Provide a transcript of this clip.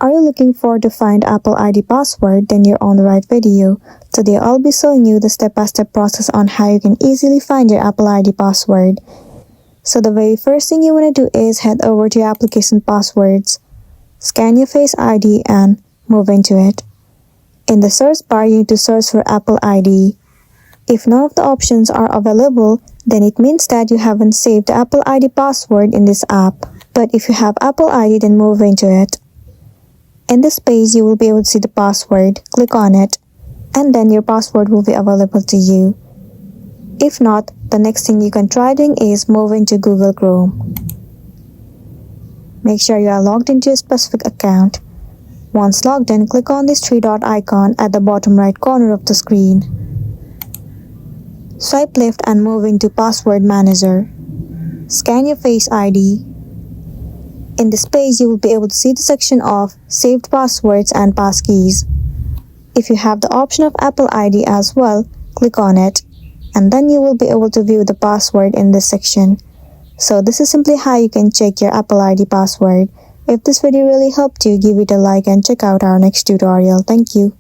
Are you looking for to find Apple ID password? Then you're on the right video. Today I'll be showing you the step-by-step process on how you can easily find your Apple ID password. So the very first thing you want to do is head over to your application passwords, scan your Face ID and move into it. In the search bar, you need to search for Apple ID. If none of the options are available, then it means that you haven't saved the Apple ID password in this app. But if you have Apple ID, then move into it. In this page, you will be able to see the password. Click on it, and then your password will be available to you. If not, the next thing you can try doing is move into Google Chrome. Make sure you are logged into a specific account. Once logged in, click on this three-dot icon at the bottom right corner of the screen. Swipe left and move into Password Manager. Scan your Face ID. In this page, you will be able to see the section of Saved Passwords and Passkeys. If you have the option of Apple ID as well, click on it, and then you will be able to view the password in this section. So this is simply how you can check your Apple ID password. If this video really helped you, give it a like and check out our next tutorial. Thank you.